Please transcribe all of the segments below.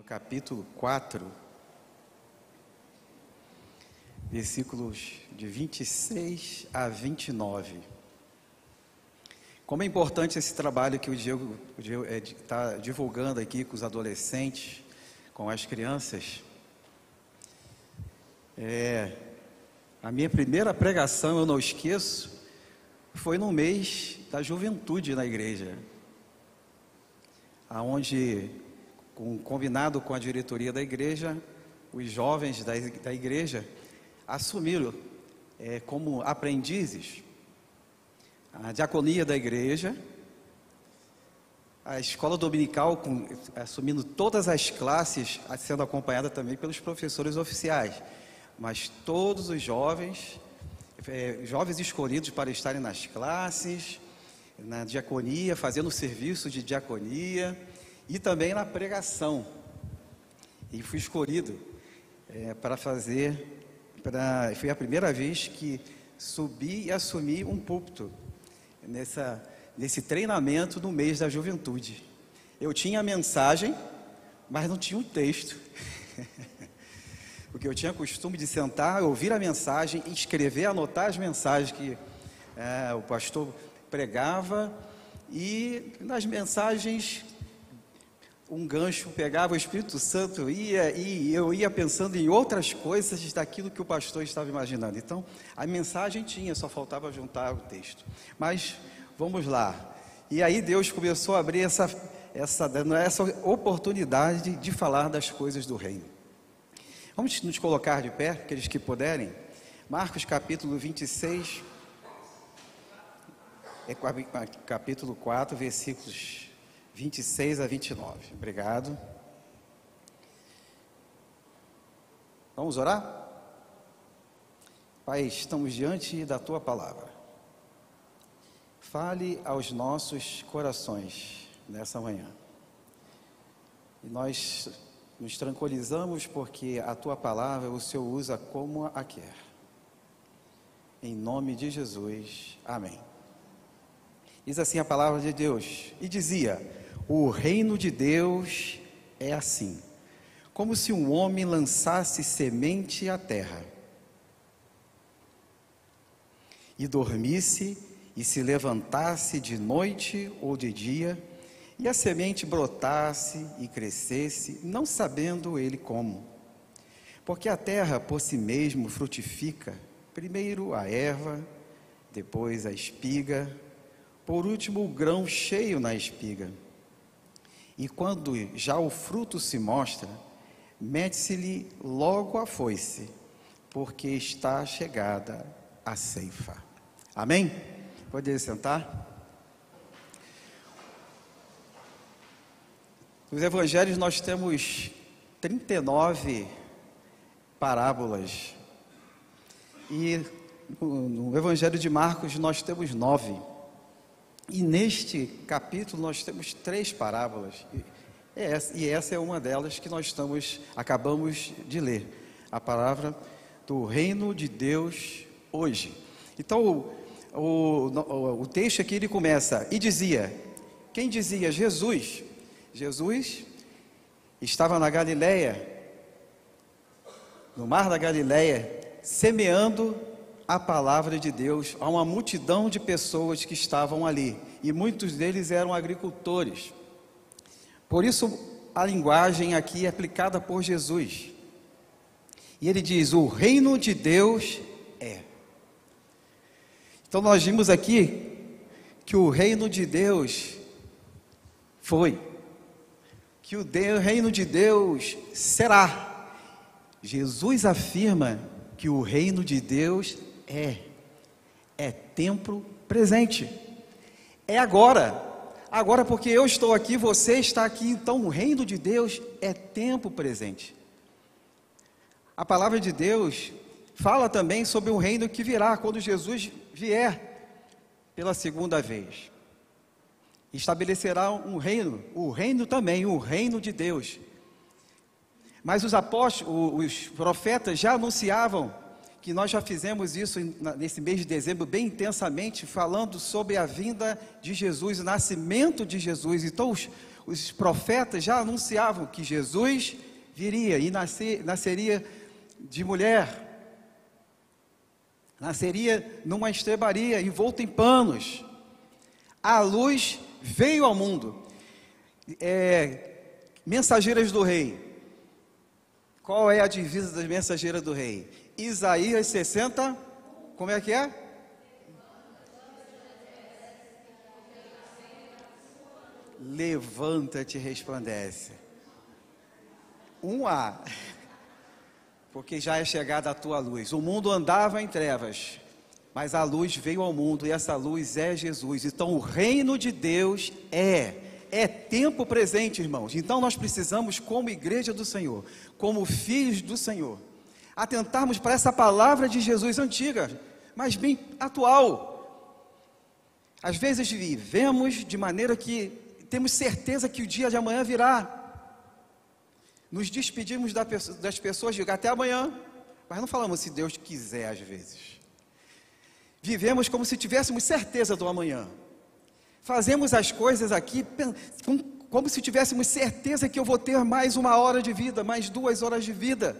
no capítulo 4, versículos de 26 a 29. Como é importante esse trabalho que o Diego está divulgando aqui com os adolescentes, com as crianças. A minha primeira pregação, eu não esqueço, foi no mês da juventude na igreja, aonde, combinado com a diretoria da igreja, os jovens da igreja assumiram como aprendizes a diaconia da igreja, a escola dominical, assumindo todas as classes, sendo acompanhada também pelos professores oficiais, mas todos os jovens escolhidos para estarem nas classes, na diaconia, fazendo o serviço de diaconia e também na pregação. E fui escolhido para fazer, foi a primeira vez que subi e assumi um púlpito nesse treinamento no mês da juventude. Eu tinha a mensagem, mas não tinha um texto. Porque eu tinha costume de sentar, ouvir a mensagem, escrever, anotar as mensagens que o pastor pregava, e nas mensagens um gancho pegava, o Espírito Santo ia, e eu ia pensando em outras coisas daquilo que o pastor estava imaginando. Então, a mensagem tinha, só faltava juntar o texto. Mas, vamos lá. E aí Deus começou a abrir essa oportunidade de falar das coisas do reino. Vamos nos colocar de pé, aqueles que puderem. Marcos capítulo 26, capítulo 4, versículos 26 a 29. Obrigado. Vamos orar? Pai, estamos diante da Tua palavra. Fale aos nossos corações nessa manhã. E nós nos tranquilizamos porque a Tua palavra o Senhor usa como a quer. Em nome de Jesus. Amém. Diz assim a palavra de Deus. E dizia: o reino de Deus é assim, como se um homem lançasse semente à terra, e dormisse, e se levantasse de noite ou de dia, e a semente brotasse e crescesse, não sabendo ele como. Porque a terra por si mesmo frutifica, primeiro a erva, depois a espiga, por último o grão cheio na espiga. E quando já o fruto se mostra, mete-se-lhe logo a foice, porque está chegada a ceifa. Amém? Pode sentar. Nos evangelhos nós temos 39 parábolas, e no evangelho de Marcos nós temos 9, e neste capítulo nós temos 3 parábolas, e essa é uma delas que nós acabamos de ler, a palavra do reino de Deus hoje. Então o texto aqui ele começa, e dizia, quem dizia? Jesus estava na Galileia, no mar da Galileia, semeando a palavra de Deus a uma multidão de pessoas que estavam ali, e muitos deles eram agricultores. Por isso a linguagem aqui é aplicada por Jesus, e ele diz: o reino de Deus é. Então nós vimos aqui que o reino de Deus foi, que o reino de Deus será. Jesus afirma que o reino de Deus é tempo presente, é agora porque eu estou aqui, você está aqui, então o reino de Deus é tempo presente. A palavra de Deus fala também sobre o reino que virá, quando Jesus vier pela segunda vez. Estabelecerá um reino, o reino também, o reino de Deus. Mas os apóstolos, os profetas já anunciavam que nós já fizemos isso nesse mês de dezembro bem intensamente, falando sobre a vinda de Jesus, o nascimento de Jesus. Então os profetas já anunciavam que Jesus viria e nasceria de mulher, nasceria numa estrebaria, envolto em panos. A luz veio ao mundo. Mensageiras do rei. Qual é a divisa das mensageiras do rei? Isaías 60, como é que é? Levanta-te e resplandece. 1A, porque já é chegada a tua luz. O mundo andava em trevas, mas a luz veio ao mundo, e essa luz é Jesus. Então o reino de Deus é tempo presente, irmãos. Então nós precisamos, como igreja do Senhor, como filhos do Senhor, atentarmos para essa palavra de Jesus antiga, mas bem atual. Às vezes vivemos de maneira que temos certeza que o dia de amanhã virá. Nos despedimos das pessoas, digo até amanhã, mas não falamos se Deus quiser às vezes. Vivemos como se tivéssemos certeza do amanhã. Fazemos as coisas aqui como se tivéssemos certeza que eu vou ter mais 1 hora de vida, mais 2 horas de vida.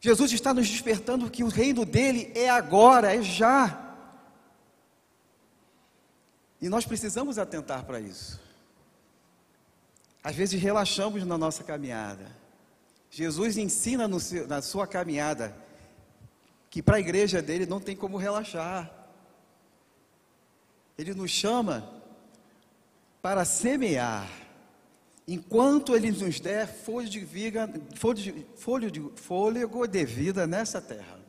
Jesus está nos despertando que o reino dele é agora, é já. E nós precisamos atentar para isso. Às vezes relaxamos na nossa caminhada. Jesus ensina na sua caminhada que para a igreja dele não tem como relaxar. Ele nos chama para semear, enquanto Ele nos der fôlego de vida nessa terra.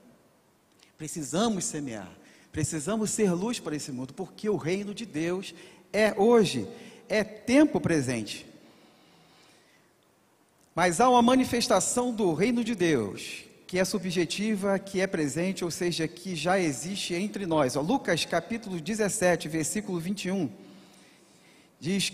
Precisamos semear, precisamos ser luz para esse mundo, porque o reino de Deus é hoje, é tempo presente. Mas há uma manifestação do reino de Deus, que é subjetiva, que é presente, ou seja, que já existe entre nós. Lucas capítulo 17, versículo 21, diz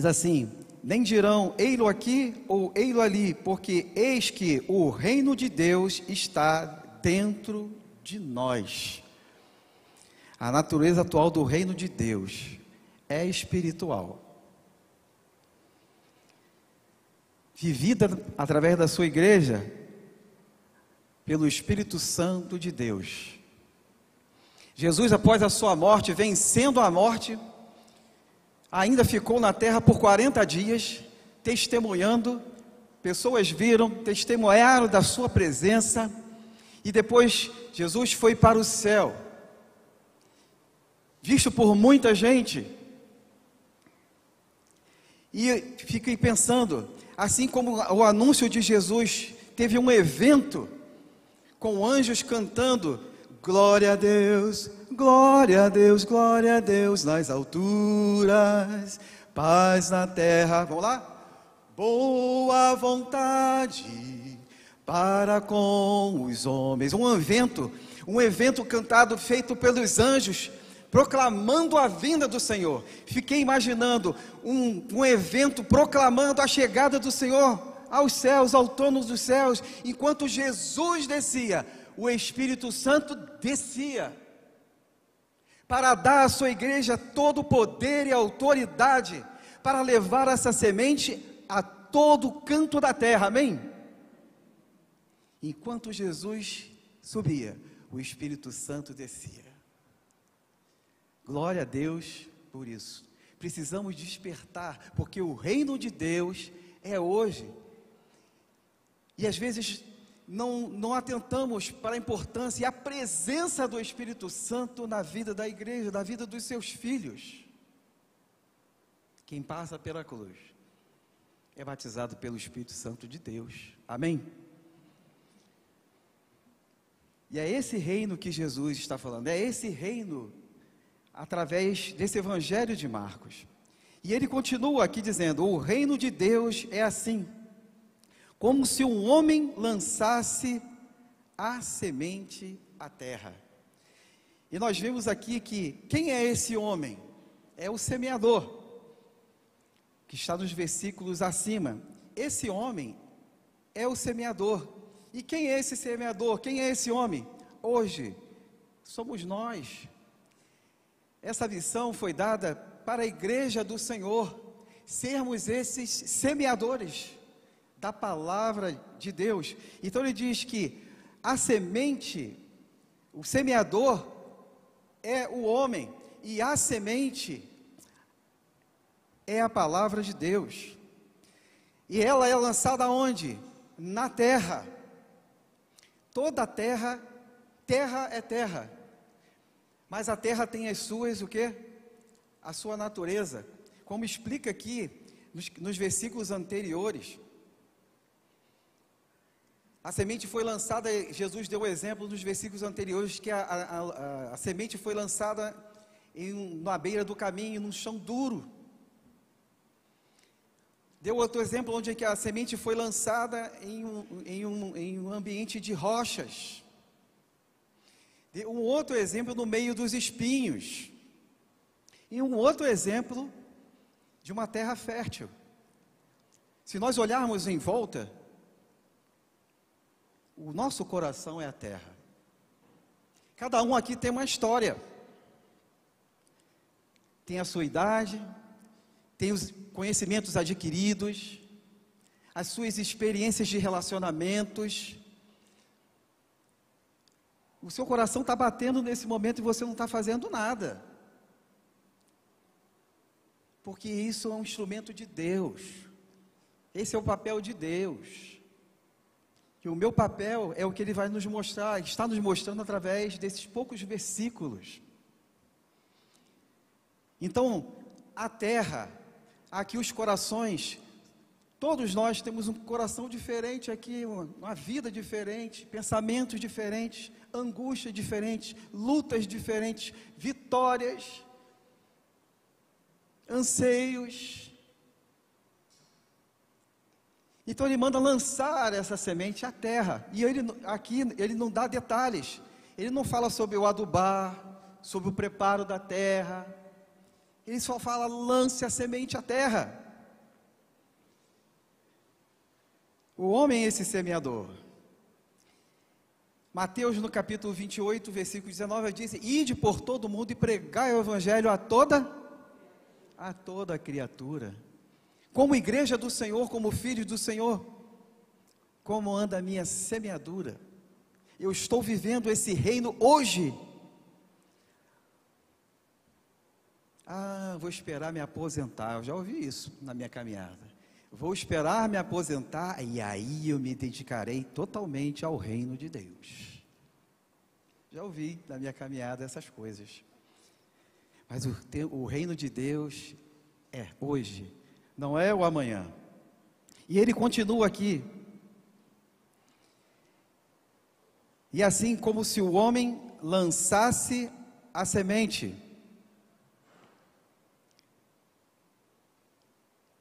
assim: nem dirão, ei-lo aqui ou ei-lo ali, porque eis que o reino de Deus está dentro de nós. A natureza atual do reino de Deus é espiritual. Vivida através da sua igreja, pelo Espírito Santo de Deus. Jesus, após a sua morte, vencendo a morte, ainda ficou na terra por 40 dias, testemunhando. Pessoas viram, testemunharam da sua presença, e depois Jesus foi para o céu, visto por muita gente. E fiquei pensando, assim como o anúncio de Jesus teve um evento, com anjos cantando, glória a Deus, glória a Deus, glória a Deus nas alturas, paz na terra, vamos lá? Boa vontade para com os homens. Um evento cantado, feito pelos anjos, proclamando a vinda do Senhor. Fiquei imaginando um evento proclamando a chegada do Senhor aos céus, ao trono dos céus. Enquanto Jesus descia, o Espírito Santo descia para dar à sua igreja todo o poder e autoridade para levar essa semente a todo canto da terra, amém? Enquanto Jesus subia, o Espírito Santo descia. Glória a Deus por isso. Precisamos despertar, porque o reino de Deus é hoje. E às vezes não atentamos para a importância e a presença do Espírito Santo na vida da igreja, na vida dos seus filhos. Quem passa pela cruz é batizado pelo Espírito Santo de Deus, amém? E é esse reino que Jesus está falando, é esse reino através desse evangelho de Marcos. E ele continua aqui dizendo, o reino de Deus é assim, como se um homem lançasse a semente à terra. E nós vimos aqui que, quem é esse homem? É o semeador, que está nos versículos acima. Esse homem é o semeador. E quem é esse semeador? Quem é esse homem? Hoje, somos nós. Essa missão foi dada para a igreja do Senhor, sermos esses semeadores da palavra de Deus. Então ele diz que a semente, o semeador é o homem, e a semente é a palavra de Deus. E ela é lançada onde? Na terra. Toda a terra, terra é terra. Mas a terra tem as suas, o quê? A sua natureza. Como explica aqui, nos versículos anteriores. A semente foi lançada, Jesus deu o exemplo nos versículos anteriores, que a semente foi lançada na beira do caminho, num chão duro. Deu outro exemplo, onde é que a semente foi lançada em um ambiente de rochas. Deu um outro exemplo no meio dos espinhos. E um outro exemplo de uma terra fértil. Se nós olharmos em volta, o nosso coração é a terra. Cada um aqui tem uma história. Tem a sua idade, tem os conhecimentos adquiridos, as suas experiências de relacionamentos. O seu coração está batendo nesse momento e você não está fazendo nada. Porque isso é um instrumento de Deus. Esse é o papel de Deus. E o meu papel é o que Ele vai nos mostrar, está nos mostrando através desses poucos versículos. Então, a terra, aqui os corações, todos nós temos um coração diferente aqui, uma vida diferente, pensamentos diferentes, angústias diferentes, lutas diferentes, vitórias, anseios. Então ele manda lançar essa semente à terra, e aqui ele não dá detalhes, ele não fala sobre o adubar, sobre o preparo da terra, ele só fala, lance a semente à terra. O homem é esse semeador. Mateus no capítulo 28, versículo 19, diz, ide por todo mundo e pregai o evangelho a toda criatura. Como igreja do Senhor, como filho do Senhor, como anda a minha semeadura? Eu estou vivendo esse reino hoje. Vou esperar me aposentar. Eu já ouvi isso na minha caminhada. Vou esperar me aposentar e aí eu me dedicarei totalmente ao reino de Deus. Já ouvi na minha caminhada essas coisas. Mas o reino de Deus é hoje, não é o amanhã. E ele continua aqui. E assim como se o homem lançasse a semente.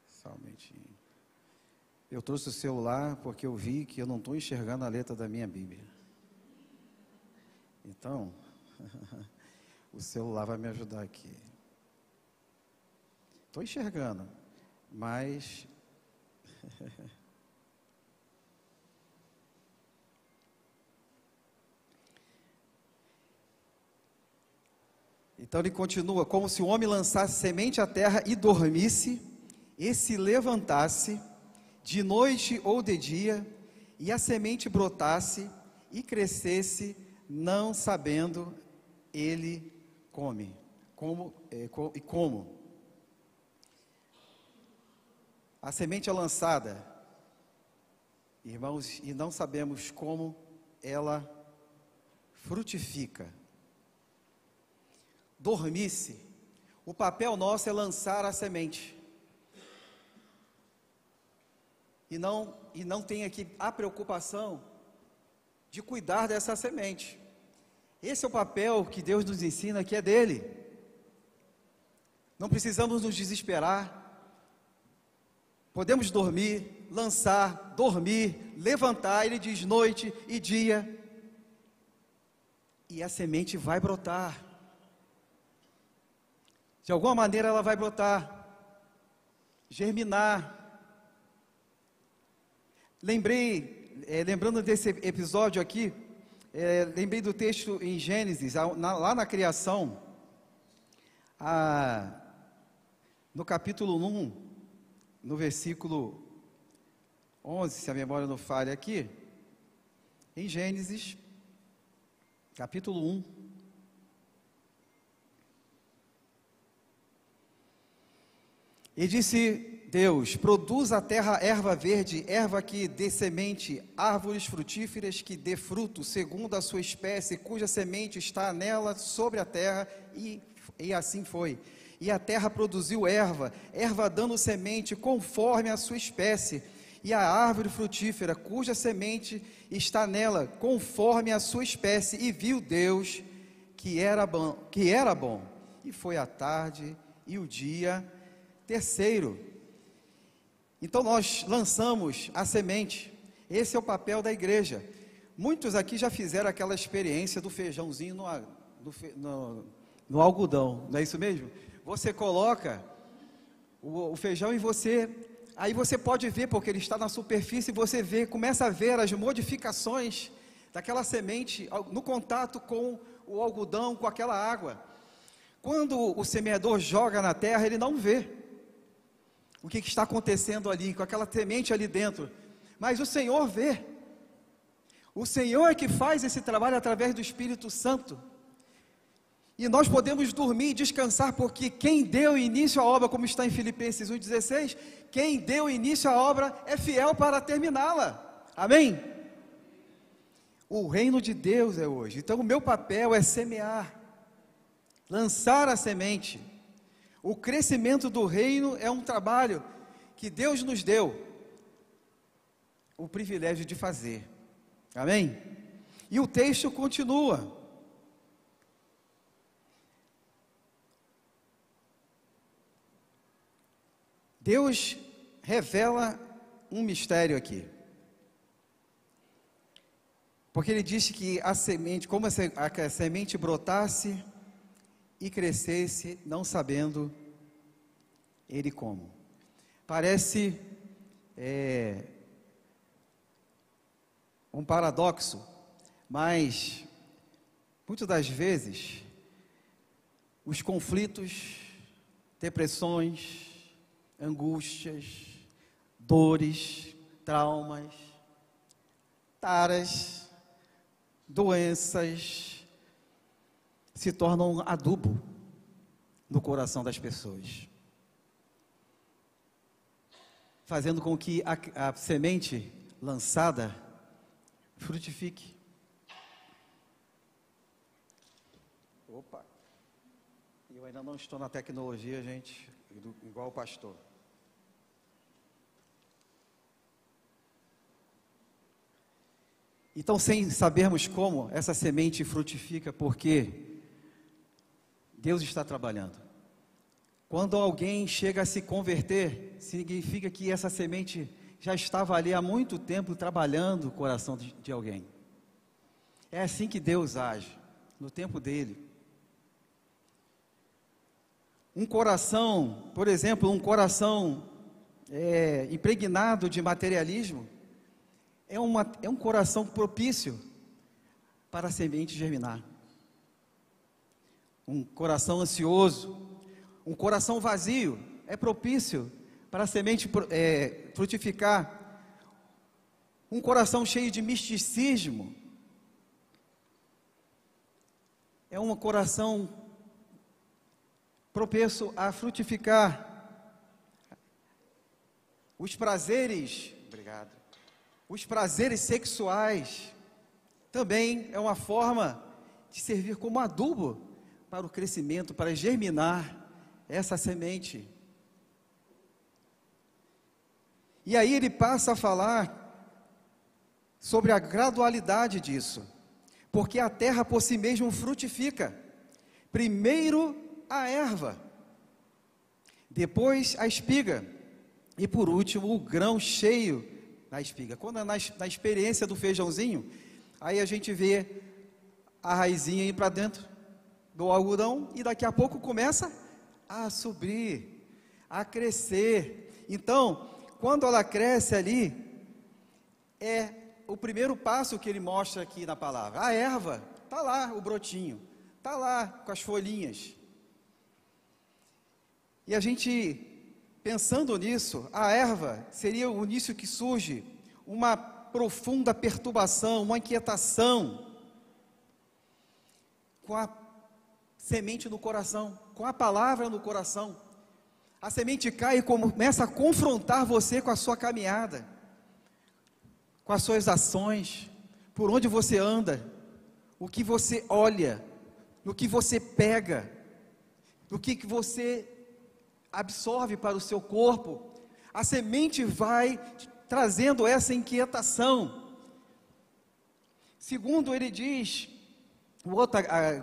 Só um momentinho. Eu trouxe o celular porque eu vi que eu não estou enxergando a letra da minha Bíblia. Então, o celular vai me ajudar aqui. Estou enxergando, mas... Então ele continua, como se o homem lançasse semente à terra e dormisse, e se levantasse, de noite ou de dia, e a semente brotasse e crescesse, não sabendo ele como. A semente é lançada, irmãos, e não sabemos como ela frutifica. Dormisse, o papel nosso é lançar a semente. E não tem aqui a preocupação de cuidar dessa semente. Esse é o papel que Deus nos ensina, que é dele. Não precisamos nos desesperar. Podemos dormir, lançar, dormir, levantar, ele diz noite e dia. E a semente vai brotar. De alguma maneira ela vai brotar, germinar. Lembrei lembrando desse episódio aqui, lembrei do texto em Gênesis, lá na criação, no capítulo 1, no versículo 11, se a memória não falha aqui, em Gênesis, capítulo 1. E disse Deus: produz a terra erva verde, erva que dê semente, árvores frutíferas que dê fruto, segundo a sua espécie, cuja semente está nela sobre a terra, e assim foi. E a terra produziu erva, erva dando semente conforme a sua espécie, e a árvore frutífera, cuja semente está nela, conforme a sua espécie, e viu Deus que era bom, e foi a tarde e o dia terceiro. Então nós lançamos a semente, esse é o papel da igreja. Muitos aqui já fizeram aquela experiência do feijãozinho no algodão, não é isso mesmo? Você coloca o feijão e aí você pode ver, porque ele está na superfície, você começa a ver as modificações daquela semente no contato com o algodão, com aquela água. Quando o semeador joga na terra, ele não vê o que está acontecendo ali, com aquela semente ali dentro, mas o Senhor vê. O Senhor é que faz esse trabalho através do Espírito Santo, e nós podemos dormir e descansar, porque quem deu início à obra, como está em Filipenses 1,16, quem deu início à obra é fiel para terminá-la, amém? O reino de Deus é hoje, então o meu papel é semear, lançar a semente. O crescimento do reino é um trabalho que Deus nos deu o privilégio de fazer, amém? E o texto continua. Deus revela um mistério aqui, porque Ele disse que a semente, como a semente brotasse e crescesse, não sabendo ele como. Parece um paradoxo, mas muitas das vezes os conflitos, depressões, angústias, dores, traumas, taras, doenças, se tornam adubo no coração das pessoas, fazendo com que a semente lançada frutifique. Opa, eu ainda não estou na tecnologia, gente, igual o pastor. Então, sem sabermos como essa semente frutifica, porque Deus está trabalhando. Quando alguém chega a se converter, significa que essa semente já estava ali há muito tempo trabalhando o coração de alguém. É assim que Deus age, no tempo dele. Um coração, por exemplo, impregnado de materialismo, é um coração propício para a semente germinar. Um coração ansioso, um coração vazio, é propício para a semente frutificar. Um coração cheio de misticismo, é um coração propício a frutificar. Os prazeres sexuais também é uma forma de servir como adubo para o crescimento, para germinar essa semente. E aí ele passa a falar sobre a gradualidade disso, porque a terra por si mesma frutifica, primeiro a erva, depois a espiga, e por último o grão cheio na espiga. Quando na experiência do feijãozinho, aí a gente vê a raizinha ir para dentro do algodão, e daqui a pouco começa a subir, a crescer. Então, quando ela cresce ali, é o primeiro passo que ele mostra aqui na palavra. A erva, está lá o brotinho, está lá com as folhinhas. E a gente, pensando nisso, a erva seria o início que surge uma profunda perturbação, uma inquietação com a semente no coração, com a palavra no coração. A semente cai e começa a confrontar você com a sua caminhada, com as suas ações, por onde você anda, o que você olha, no que você pega, no que você absorve para o seu corpo. A semente vai trazendo essa inquietação. Segundo ele diz, a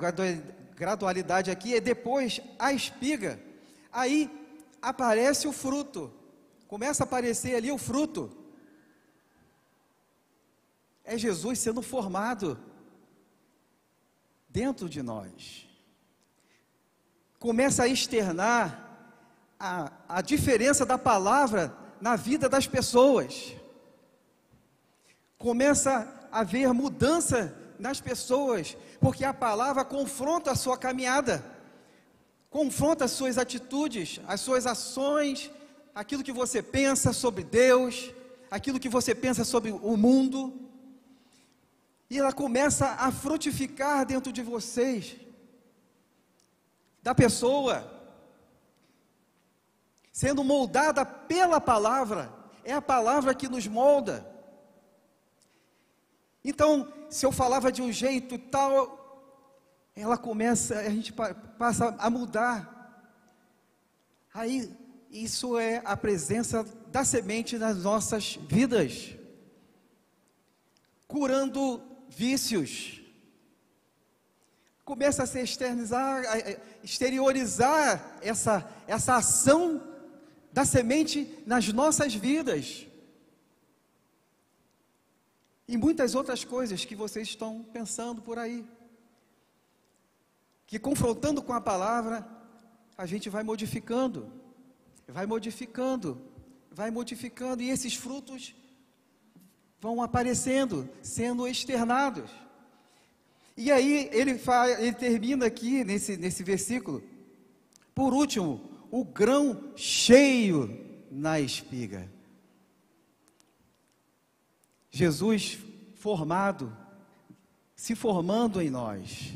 gradualidade aqui é depois a espiga, aí aparece o fruto, começa a aparecer ali o fruto. É Jesus sendo formado dentro de nós. Começa a externar a diferença da palavra na vida das pessoas. Começa a haver mudança nas pessoas, porque a palavra confronta a sua caminhada, confronta as suas atitudes, as suas ações, aquilo que você pensa sobre Deus, aquilo que você pensa sobre o mundo, e ela começa a frutificar dentro de vocês, da pessoa, sendo moldada pela palavra. É a palavra que nos molda. Então, se eu falava de um jeito tal, ela começa, a gente passa a mudar. Aí, isso é a presença da semente nas nossas vidas, curando vícios. Começa a se exteriorizar essa ação da semente nas nossas vidas. E muitas outras coisas que vocês estão pensando por aí, que confrontando com a palavra, a gente vai modificando, e esses frutos vão aparecendo, sendo externados. E aí ele termina aqui nesse versículo, por último, o grão cheio na espiga. Jesus se formando em nós.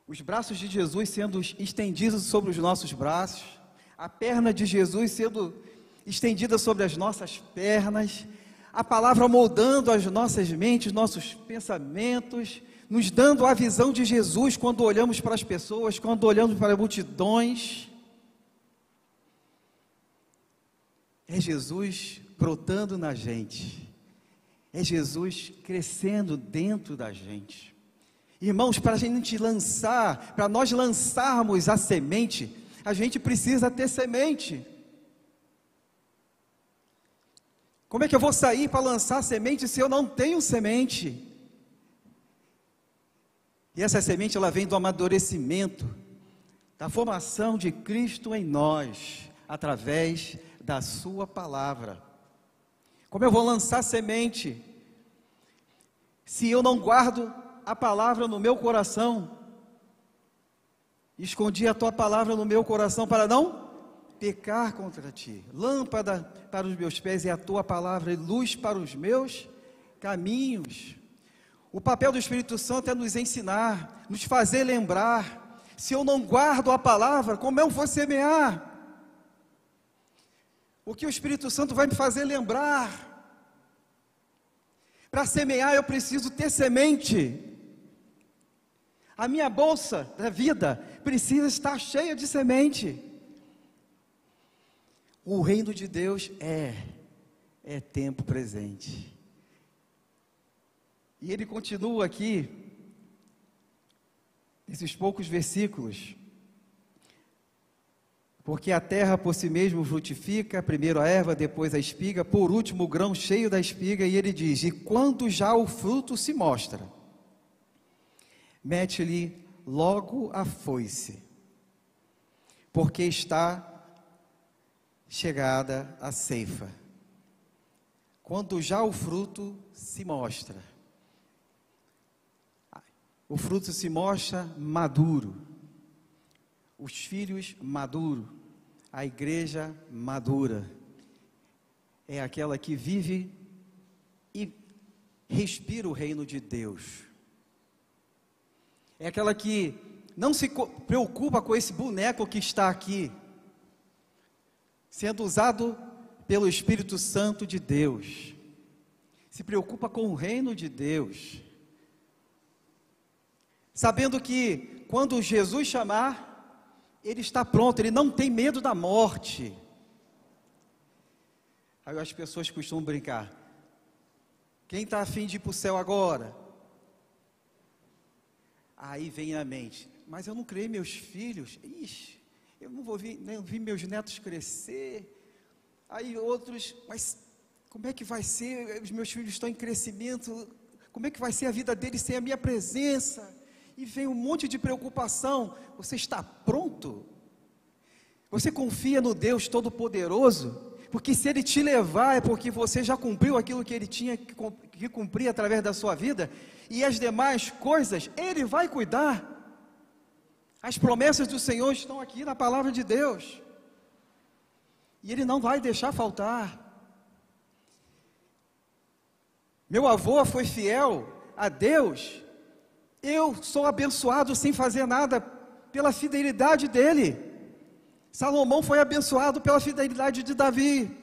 Os braços de Jesus sendo estendidos sobre os nossos braços, a perna de Jesus sendo estendida sobre as nossas pernas, a palavra moldando as nossas mentes, nossos pensamentos, nos dando a visão de Jesus quando olhamos para as pessoas, quando olhamos para multidões. É Jesus brotando na gente, é Jesus crescendo dentro da gente. Irmãos, para a gente lançar, para nós lançarmos a semente, a gente precisa ter semente. Como é que eu vou sair para lançar semente se eu não tenho semente? E essa semente, ela vem do amadurecimento, da formação de Cristo em nós, através da sua palavra. Como eu vou lançar semente, se eu não guardo a palavra no meu coração? Escondi a tua palavra no meu coração para não pecar contra ti. Lâmpada para os meus pés é a tua palavra e luz para os meus caminhos. O papel do Espírito Santo é nos ensinar, nos fazer lembrar. Se eu não guardo a palavra, como eu vou semear? O que o Espírito Santo vai me fazer lembrar? Para semear eu preciso ter semente. A minha bolsa da vida precisa estar cheia de semente. O reino de Deus é tempo presente. E ele continua aqui, nesses poucos versículos, porque a terra por si mesmo frutifica, primeiro a erva, depois a espiga, por último o grão cheio da espiga, e ele diz, e quando já o fruto se mostra, mete-lhe logo a foice, porque está chegada a ceifa. quando já o fruto se mostra. O fruto se mostra maduro, os filhos maduros, a igreja madura. É aquela que vive e respira o reino de Deus. É aquela que não se preocupa com esse boneco que está aqui, sendo usado pelo Espírito Santo de Deus. Se preocupa com o reino de Deus, sabendo que quando Jesus chamar, Ele está pronto, Ele não tem medo da morte. Aí as pessoas costumam brincar: quem está a fim de ir para o céu agora? Aí vem na mente: mas eu não criei meus filhos, eu não vou nem vi meus netos crescer. Aí outros: mas como é que vai ser? Os meus filhos estão em crescimento, como é que vai ser a vida deles sem a minha presença? E vem um monte de preocupação. Você está pronto? Você confia no Deus Todo-Poderoso? Porque se Ele te levar, é porque você já cumpriu aquilo que Ele tinha que cumprir através da sua vida, e as demais coisas Ele vai cuidar. As promessas do Senhor estão aqui na palavra de Deus, e Ele não vai deixar faltar. Meu avô foi fiel a Deus, eu sou abençoado sem fazer nada, pela fidelidade dele. Salomão foi abençoado pela fidelidade de Davi.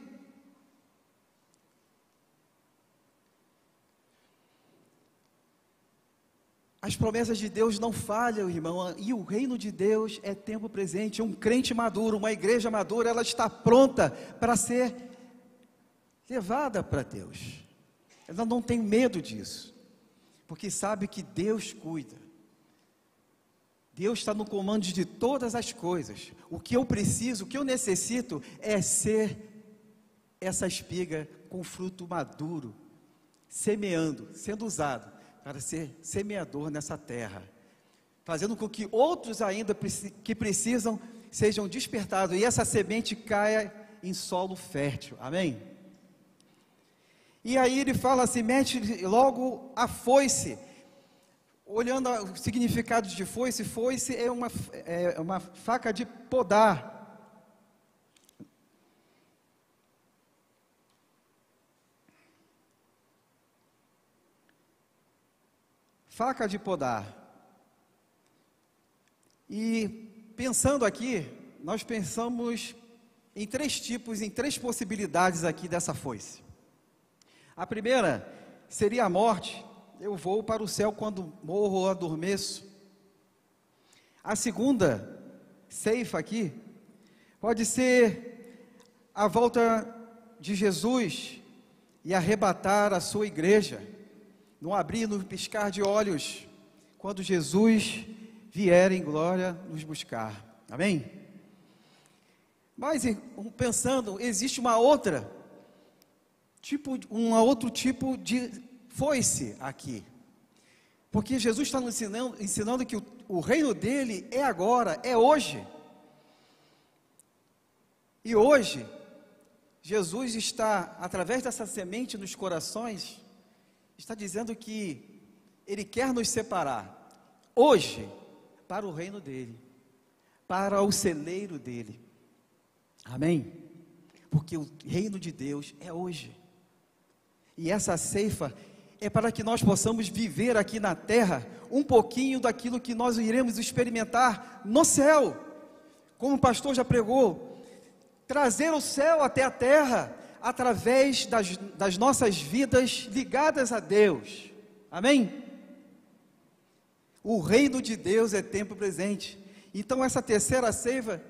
As promessas de Deus não falham, irmão, e o reino de Deus é tempo presente. Um crente maduro, uma igreja madura, ela está pronta para ser levada para Deus. Ela não tem medo disso, porque sabe que Deus cuida. Deus está no comando de todas as coisas. O que eu preciso, o que eu necessito é ser essa espiga com fruto maduro, semeando, sendo usado para ser semeador nessa terra, fazendo com que outros ainda que precisam sejam despertados e essa semente caia em solo fértil. Amém? E aí ele fala assim: mete logo a foice. Olhando o significado de foice, foice é uma faca de podar. Faca de podar. E pensando aqui, nós pensamos em três tipos, em três possibilidades aqui dessa foice. A primeira seria a morte. Eu vou para o céu quando morro ou adormeço. A segunda ceifa aqui pode ser a volta de Jesus e arrebatar a sua igreja, no abrir, no piscar de olhos, quando Jesus vier em glória nos buscar. Amém? Mas pensando, existe um outro tipo de foice aqui, porque Jesus está nos ensinando que o reino dele é agora, é hoje. E hoje Jesus está, através dessa semente nos corações, está dizendo que Ele quer nos separar hoje para o reino dele, para o celeiro dele. Amém? Porque o reino de Deus é hoje, e essa ceifa é para que nós possamos viver aqui na terra um pouquinho daquilo que nós iremos experimentar no céu. Como o pastor já pregou, trazer o céu até a terra através das nossas vidas ligadas a Deus. Amém? O reino de Deus é tempo presente. Então essa terceira ceifa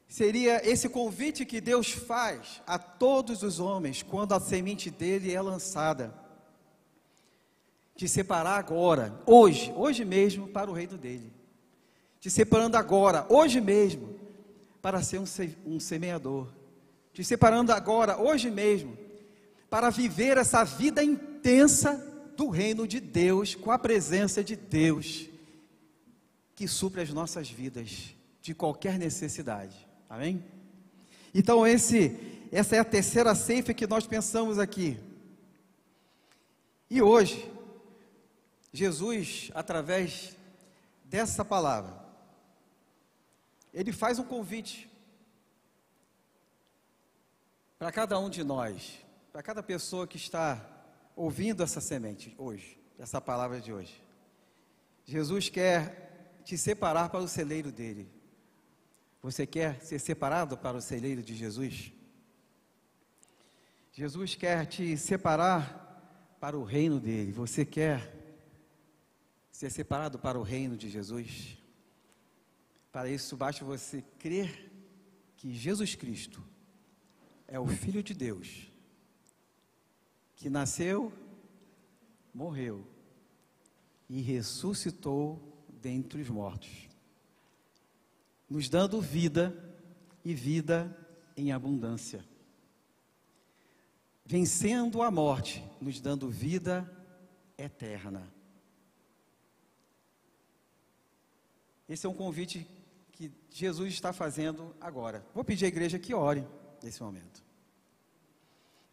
seria esse convite que Deus faz a todos os homens quando a semente dele é lançada, de separar agora, hoje mesmo, para o reino dele, de separando agora, hoje mesmo, para ser um semeador, de separando agora, hoje mesmo, para viver essa vida intensa do reino de Deus, com a presença de Deus, que supre as nossas vidas de qualquer necessidade. Amém? Então esse essa é a terceira ceifa que nós pensamos aqui. E hoje, Jesus, através dessa palavra, Ele faz um convite para cada um de nós, para cada pessoa que está ouvindo essa semente hoje, essa palavra de hoje. Jesus quer te separar para o celeiro dele. Você quer ser separado para o celeiro de Jesus? Jesus quer te separar para o reino dele. Você quer ser separado para o reino de Jesus? Para isso, basta você crer que Jesus Cristo é o Filho de Deus, que nasceu, morreu e ressuscitou dentre os mortos, nos dando vida e vida em abundância, vencendo a morte, nos dando vida eterna. Esse é um convite que Jesus está fazendo agora. Vou pedir à igreja que ore nesse momento.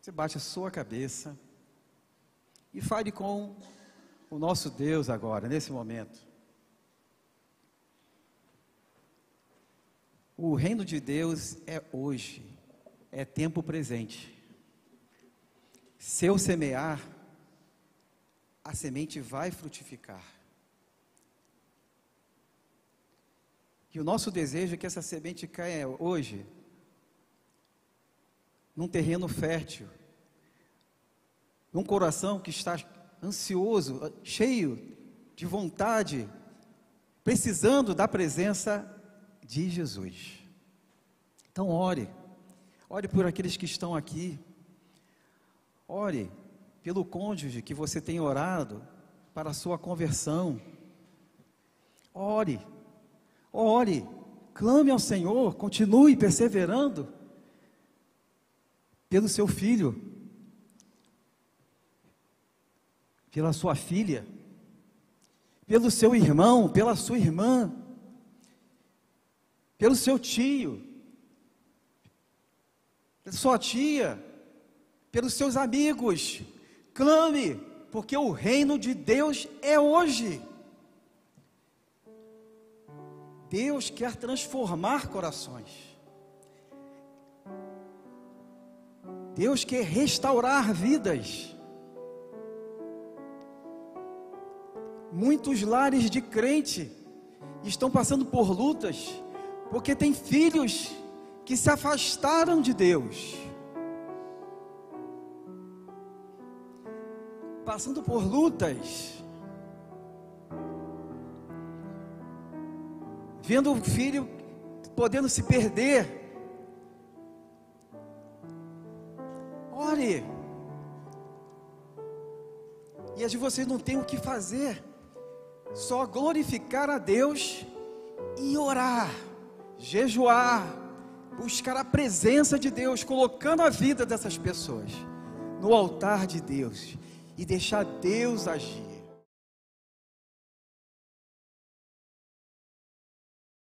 Você baixe a sua cabeça e fale com o nosso Deus agora, nesse momento. O reino de Deus é hoje, é tempo presente. Se eu semear, a semente vai frutificar. E o nosso desejo é que essa semente caia hoje num terreno fértil, num coração que está ansioso, cheio de vontade, precisando da presença de Jesus. Então ore por aqueles que estão aqui, ore pelo cônjuge que você tem orado para a sua conversão, ore, clame ao Senhor, continue perseverando pelo seu filho, pela sua filha, pelo seu irmão, pela sua irmã, pelo seu tio, pela sua tia, pelos seus amigos. Clame, porque o reino de Deus é hoje. Deus quer transformar corações. Deus quer restaurar vidas. Muitos lares de crente estão passando por lutas, porque tem filhos que se afastaram de Deus, passando por lutas, vendo o filho podendo se perder. Ore. E às vezes você não tem o que fazer, só glorificar a Deus e orar, jejuar, buscar a presença de Deus, colocando a vida dessas pessoas no altar de Deus e deixar Deus agir.